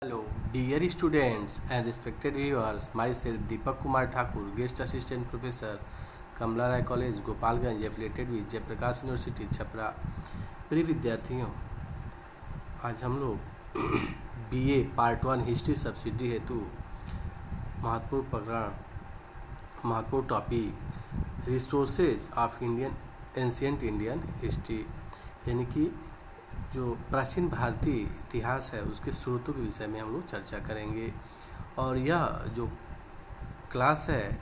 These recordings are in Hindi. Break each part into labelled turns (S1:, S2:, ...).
S1: Hello, dear students and respected viewers. Myself Deepak Kumar Thakur, guest assistant professor, Kamala Rai college Gopalganj, affiliated with Jayaprakash university Chapra. प्रिय विद्यार्थियों, आज हम लोग बीए पार्ट 1 हिस्ट्री सब्सिडी हेतु महत्वपूर्ण प्रकरण, महत्वपूर्ण topic resources of Indian ancient Indian history, यानी कि जो प्राचीन भारतीय इतिहास है उसके स्रोतों के विषय में हम लोग चर्चा करेंगे। और यह जो क्लास है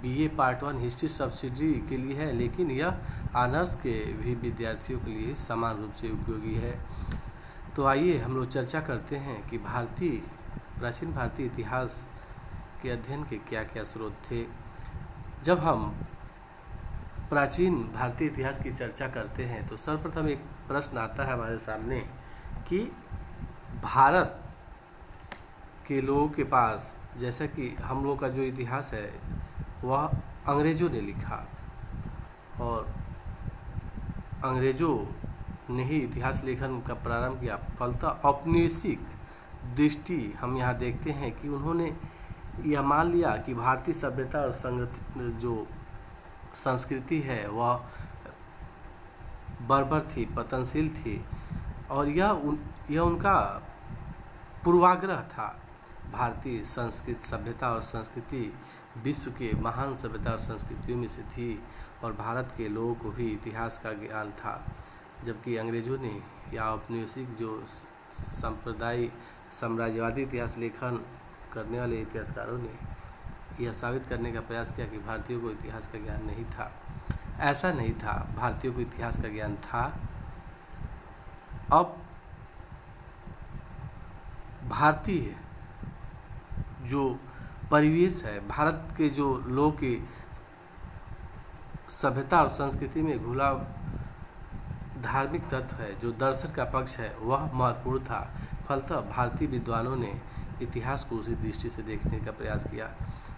S1: बीए पार्ट 1 हिस्ट्री सब्सिडी के लिए है, लेकिन यह ऑनर्स के भी विद्यार्थियों के लिए समान रूप से उपयोगी है। तो आइए हम लोग चर्चा करते हैं कि प्राचीन भारतीय इतिहास के अध्ययन के क्या क्या स्रोत थे। जब हम प्राचीन भारतीय इतिहास की चर्चा करते हैं तो सर्वप्रथम एक प्रश्न आता है हमारे सामने कि भारत के लोगों के पास, जैसा कि हम लोग का जो इतिहास है वह अंग्रेज़ों ने लिखा और अंग्रेज़ों ने ही इतिहास लेखन का प्रारंभ किया। फलतः औपनिवेशिक दृष्टि हम यहाँ देखते हैं कि उन्होंने यह मान लिया कि भारतीय सभ्यता और जो संस्कृति है वह बर्बर थी, पतनशील थी, और यह उनका पूर्वाग्रह था। भारतीय सभ्यता और संस्कृति विश्व के महान सभ्यता और संस्कृतियों में से थी और भारत के लोगों को भी इतिहास का ज्ञान था, जबकि अंग्रेज़ों ने या औपनिवेशिक जो साम्राज्यवादी इतिहास लेखन करने वाले इतिहासकारों ने यह साबित करने का प्रयास किया कि भारतीयों को इतिहास का ज्ञान नहीं था। ऐसा नहीं था, भारतीयों को इतिहास का ज्ञान था। अब भारतीय जो परिवेश है, भारत के जो लोग की सभ्यता और संस्कृति में घुला धार्मिक तत्व है, जो दर्शन का पक्ष है, वह महत्वपूर्ण था। फलतः भारतीय विद्वानों ने इतिहास को उसी दृष्टि से देखने का प्रयास किया।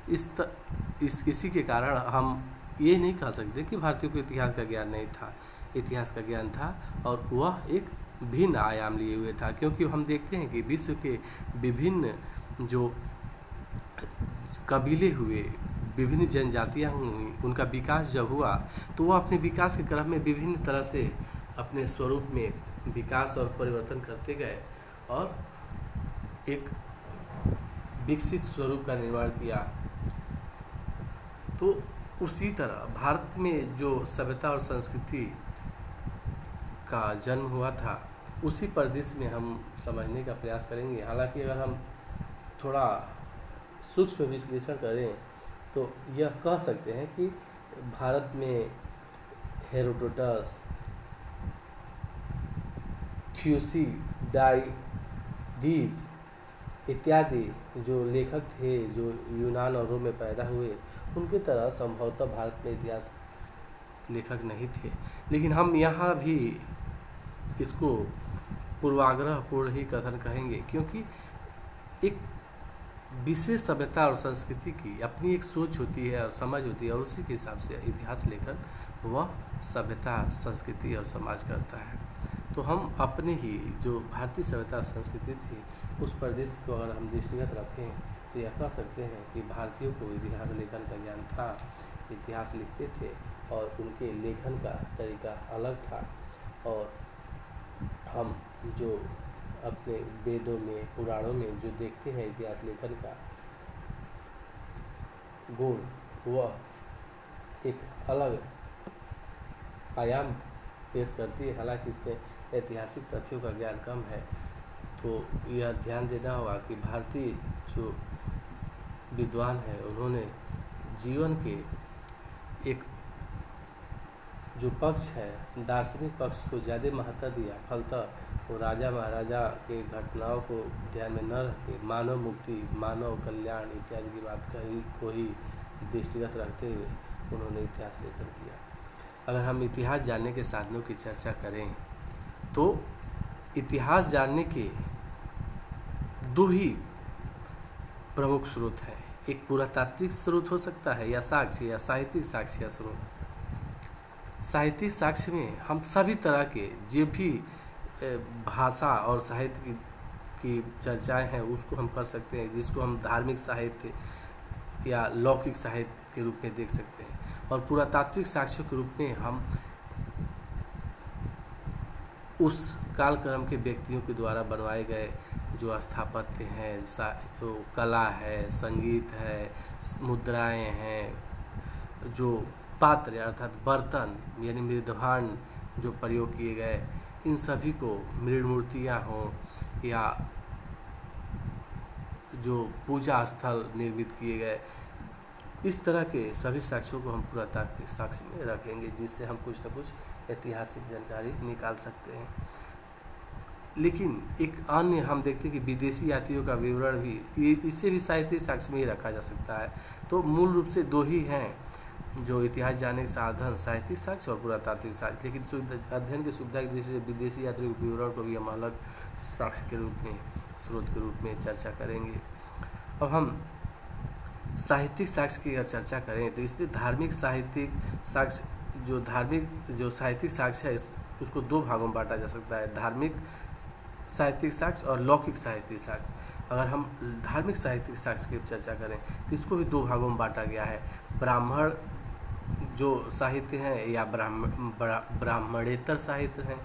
S1: इसी के कारण हम ये नहीं कह सकते कि भारतीयों को इतिहास का ज्ञान नहीं था। इतिहास का ज्ञान था और वह एक भिन्न आयाम लिए हुए था, क्योंकि हम देखते हैं कि विश्व के विभिन्न जो कबीले हुए, विभिन्न जनजातियाँ हुई, उनका विकास जब हुआ तो वह अपने विकास के क्रम में विभिन्न तरह से अपने स्वरूप में विकास और परिवर्तन करते गए और एक विकसित स्वरूप का निर्माण किया। तो उसी तरह भारत में जो सभ्यता और संस्कृति का जन्म हुआ था, उसी परिदृश्य में हम समझने का प्रयास करेंगे। हालांकि अगर हम थोड़ा सूक्ष्म विश्लेषण करें तो यह कह सकते हैं कि भारत में हेरोडोटस, थ्यूसिडाइडीज इत्यादि जो लेखक थे, जो यूनान और रोम में पैदा हुए, उनकी तरह संभवतः भारत में इतिहास लेखक नहीं थे। लेकिन हम यहाँ भी इसको पूर्वाग्रहपूर्ण ही कथन कहेंगे, क्योंकि एक विशेष सभ्यता और संस्कृति की अपनी एक सोच होती है और समझ होती है, और उसी के हिसाब से इतिहास लेखन वह सभ्यता, संस्कृति और समाज करता है। तो हम अपने ही जो भारतीय सभ्यता संस्कृति थी उस प्रदेश को अगर हम दृष्टिगत रखें तो यह कह सकते हैं कि भारतीयों को इतिहास लेखन का ज्ञान था, इतिहास लिखते थे और उनके लेखन का तरीका अलग था। और हम जो अपने वेदों में, पुराणों में जो देखते हैं इतिहास लेखन का गुण, वह एक अलग आयाम पेश करती है। हालांकि इसमें ऐतिहासिक तथ्यों का ज्ञान कम है। तो यह ध्यान देना होगा कि भारतीय जो विद्वान है उन्होंने जीवन के एक जो पक्ष है, दार्शनिक पक्ष को ज़्यादा महत्व दिया। फलतः वो राजा महाराजा के घटनाओं को ध्यान में न रख के मानव मुक्ति, मानव कल्याण इत्यादि की बात को ही दृष्टिगत रखते हुए उन्होंने इतिहास लेखन किया। अगर हम इतिहास जानने के साधनों की चर्चा करें तो इतिहास जानने के दो ही प्रमुख स्रोत हैं। एक पुरातात्विक स्रोत हो सकता है या साक्ष्य या साहित्यिक साक्ष्य या स्रोत। साहित्यिक साक्ष्य में हम सभी तरह के जो भी भाषा और साहित्य की की चर्चाएं हैं उसको हम कर सकते हैं, जिसको हम धार्मिक साहित्य या लौकिक साहित्य के रूप में देख सकते हैं। और पुरातात्विक साक्ष्यों के रूप में हम उस कालक्रम के व्यक्तियों के द्वारा बनवाए गए जो स्थापत्य हैं, जो कला है, संगीत है, मुद्राएं हैं, जो पात्र अर्थात बर्तन यानी मृदभांड जो प्रयोग किए गए, इन सभी को मृण मूर्तियाँ हों या जो पूजा स्थल निर्मित किए गए, इस तरह के सभी साक्ष्यों को हम पुरातात्विक साक्ष्य में रखेंगे, जिससे हम कुछ न कुछ ऐतिहासिक जानकारी निकाल सकते हैं। लेकिन एक अन्य हम देखते हैं कि विदेशी यात्रियों का विवरण भी इससे भी साहित्यिक साक्ष्य में ही रखा जा सकता है। तो मूल रूप से दो ही हैं जो इतिहास जानने के साधन, साहित्यिक साक्ष्य और पुरातात्विक साक्ष्य। लेकिन अध्ययन की सुविधा की दृष्टि से विदेशी यात्रियों के विवरण को भी हम अलग साक्ष्य के रूप में, स्रोत के रूप में चर्चा करेंगे। अब हम साहित्यिक साक्ष्य की अगर चर्चा करें तो इसमें धार्मिक साहित्यिक साक्ष्य, जो साहित्यिक साक्ष्य है उसको दो भागों में बांटा जा सकता है, धार्मिक साहित्यिक साक्ष्य और लौकिक साहित्यिक साक्ष्य। अगर हम धार्मिक साहित्यिक साक्ष्य की चर्चा करें तो इसको भी दो भागों में बांटा गया है, ब्राह्मण जो साहित्य हैं या ब्राह्मणेतर साहित्य हैं।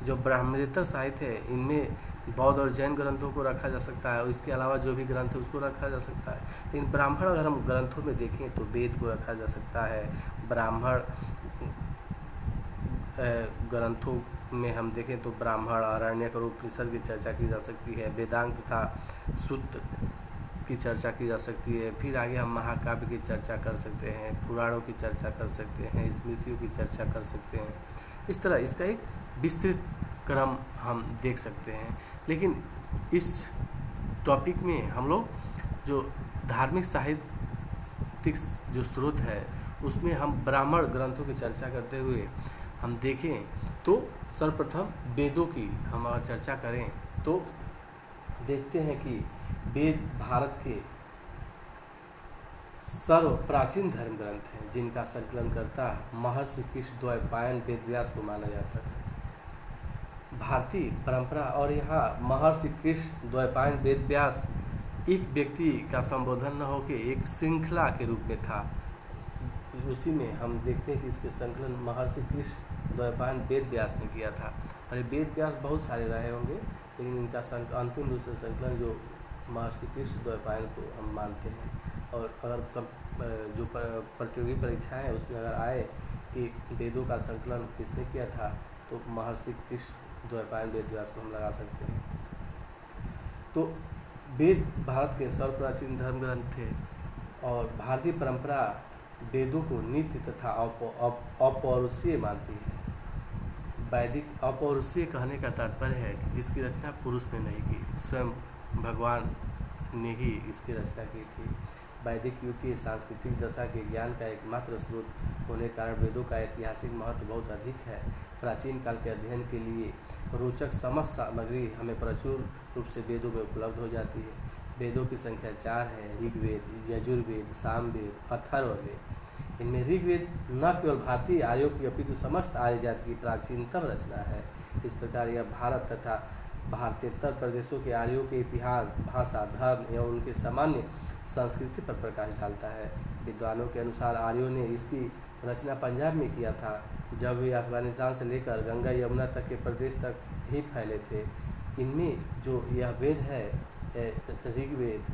S1: जो ब्राह्मणेतर साहित्य है इनमें बौद्ध और जैन ग्रंथों को रखा जा सकता है और इसके अलावा जो भी ग्रंथ है उसको रखा जा सकता है। इन ब्राह्मण अगर हम ग्रंथों में देखें तो वेद को रखा जा सकता है, ब्राह्मण ग्रंथों में हम देखें तो ब्राह्मण, आरण्यक और उपनिषद की चर्चा की जा सकती है, वेदांत तथा सूत्र की चर्चा की जा सकती है। फिर आगे हम महाकाव्य की चर्चा कर सकते हैं, पुराणों की चर्चा कर सकते हैं, स्मृतियों की चर्चा कर सकते हैं। इस तरह इसका एक विस्तृत क्रम हम देख सकते हैं। लेकिन इस टॉपिक में हम लोग जो धार्मिक साहित्यिक जो स्रोत है उसमें हम ब्राह्मण ग्रंथों की चर्चा करते हुए हम देखें तो सर्वप्रथम वेदों की हम अगर चर्चा करें तो देखते हैं कि वेद भारत के सर्व प्राचीन धर्म ग्रंथ हैं, जिनका संकलनकर्ता महर्षि कृष्ण द्वैपायन वेदव्यास को माना जाता है। भारतीय परंपरा और यहाँ महर्षि कृष्ण द्वैपायन वेदव्यास एक व्यक्ति का संबोधन न होकर एक श्रृंखला के रूप में था। उसी में हम देखते हैं कि इसके संकलन महर्षि कृष्ण द्वैपायन वेदव्यास ने किया था। और ये वेदव्यास बहुत सारे रहे होंगे, लेकिन इनका अंतिम रूप से संकलन जो महर्षि कृष्ण द्वैपायन को हम मानते हैं। और अगर जो प्रतियोगी परीक्षाएं हैं उसमें अगर आए कि वेदों का संकलन किसने किया था तो महर्षि कृष्ण द्वैपायन वेदव्यास को हम लगा सकते हैं। तो वेद भारत के सर्वप्राचीन धर्म ग्रंथ थे और भारतीय परंपरा वेदों को नित्य तथा अपौरुषीय मानती है। वैदिक अपौरुषीय कहने का तात्पर्य है कि जिसकी रचना पुरुष ने नहीं की, स्वयं भगवान ने ही इसकी रचना की थी। वैदिक युग की सांस्कृतिक दशा के ज्ञान का एकमात्र स्रोत होने के कारण वेदों का ऐतिहासिक महत्व बहुत अधिक है। प्राचीन काल के अध्ययन के लिए रोचक समस्त सामग्री हमें प्रचुर रूप से वेदों में उपलब्ध हो जाती है। वेदों की संख्या 4 है, ऋग्वेद, यजुर्वेद, सामवेद, अथर्ववेद। इनमें ऋग्वेद न केवल भारतीय आर्यों की अपितु समस्त आर्य जाति की प्राचीनतम रचना है। इस प्रकार यह भारत तथा भारतेतर प्रदेशों के आर्यों के इतिहास, भाषा, धर्म एवं उनके सामान्य संस्कृति पर प्रकाश डालता है। विद्वानों के अनुसार आर्यों ने इसकी रचना पंजाब में किया था, जब वे अफगानिस्तान से लेकर गंगा यमुना तक के प्रदेश तक ही फैले थे। इनमें जो यह वेद है ऋग्वेद,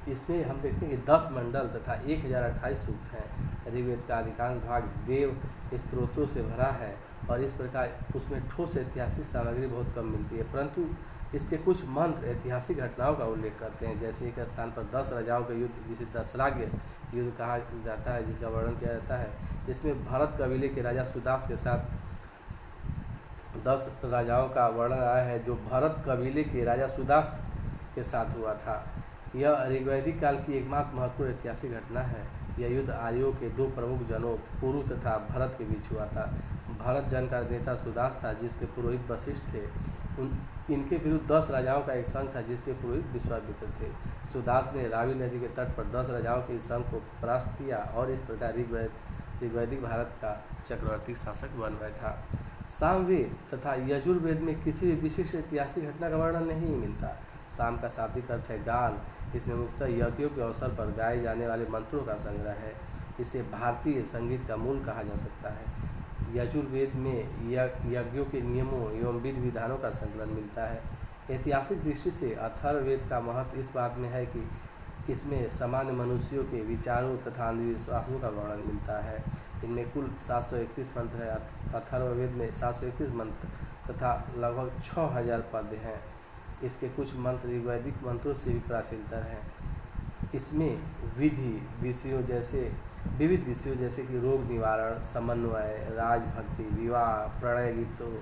S1: इसमें हम देखते हैं कि 10 मंडल तथा 1028 सूक्त हैं। ऋग्वेद का अधिकांश भाग देव स्त्रोतों से भरा है और इस प्रकार उसमें ठोस ऐतिहासिक सामग्री बहुत कम मिलती है, परंतु इसके कुछ मंत्र ऐतिहासिक घटनाओं का उल्लेख करते हैं। जैसे एक स्थान पर 10 राजाओं का युद्ध, जिसे दशराग्य युद्ध कहा जाता है, जिसका वर्णन किया जाता है। इसमें भरत कबीले के राजा सुदास के साथ 10 राजाओं का वर्णन आया है, जो भरत कबीले के राजा सुदास के साथ हुआ था। यह ऋग्वैदिक काल की एकमात्र महत्वपूर्ण ऐतिहासिक घटना है। यह युद्ध आर्यों के 2 प्रमुख जनों पुरु तथा भरत के बीच हुआ था। भरत जन का नेता सुदास था, जिसके पुरोहित वशिष्ठ थे। इनके विरुद्ध 10 राजाओं का एक संघ था, जिसके पुरोहित विश्वामित्र थे। सुदास ने रावी नदी के तट पर 10 राजाओं के इस संघ को परास्त किया और इस प्रकार ऋग्वैदिक भारत का चक्रवर्ती शासक बन बैठा। सामवेद तथा यजुर्वेद में किसी भी विशिष्ट ऐतिहासिक घटना का वर्णन नहीं मिलता। शाम का शाब्दिक अर्थ है गान। इसमें मुख्यतः यज्ञों के अवसर पर गाए जाने वाले मंत्रों का संग्रह है। इसे भारतीय संगीत का मूल कहा जा सकता है। यजुर्वेद में यज्ञों के नियमों एवं विधि विधानों का संकलन मिलता है। ऐतिहासिक दृष्टि से अथर्ववेद का महत्व इस बात में है कि इसमें सामान्य मनुष्यों के विचारों तथा अंधविश्वासों का वर्णन मिलता है। इनमें कुल 731 मंत्र है। अथर्ववेद में 731 मंत्र तथा लगभग 6000 पद्य हैं। इसके कुछ मंत्र ऋग्वैदिक मंत्रों से भी प्राचीनतर हैं। इसमें विविध विषयों जैसे कि रोग निवारण, समन्वय, राजभक्ति, विवाह, प्रणय गीतों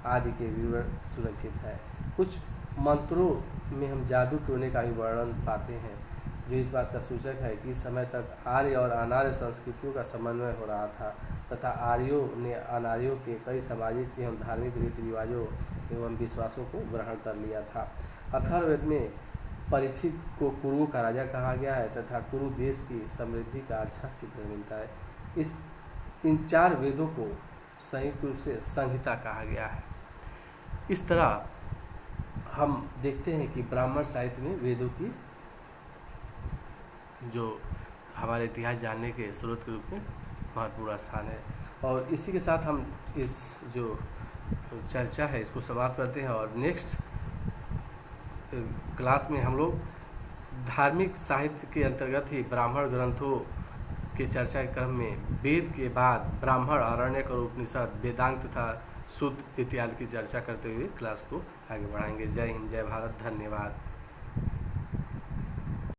S1: आदि के विवरण सुरक्षित है। कुछ मंत्रों में हम जादू टोने का भी वर्णन पाते हैं, जो इस बात का सूचक है कि इस समय तक आर्य और अनार्य संस्कृतियों का समन्वय हो रहा था तथा आर्यों ने अनार्यों के कई सामाजिक एवं धार्मिक रीति रिवाजों एवं विश्वासों को ग्रहण कर लिया था। अथर्ववेद में परीक्षित को कुरुओं का राजा कहा गया है तथा कुरु देश की समृद्धि का अच्छा चित्र मिलता है। इन 4 वेदों को संयुक्त रूप से संहिता कहा गया है। इस तरह हम देखते हैं कि ब्राह्मण साहित्य में वेदों की जो हमारे इतिहास जानने के स्रोत के रूप में महत्वपूर्ण स्थान है। और इसी के साथ हम इस जो चर्चा है इसको समाप्त करते हैं और नेक्स्ट क्लास में हम लोग धार्मिक साहित्य के अंतर्गत ही ब्राह्मण ग्रंथों के चर्चा के क्रम में वेद के बाद ब्राह्मण, आरण्यक और उपनिषद, वेदांग तथा सूत्र इत्यादि की चर्चा करते हुए क्लास को आगे बढ़ाएंगे। जय हिंद, जय भारत, धन्यवाद।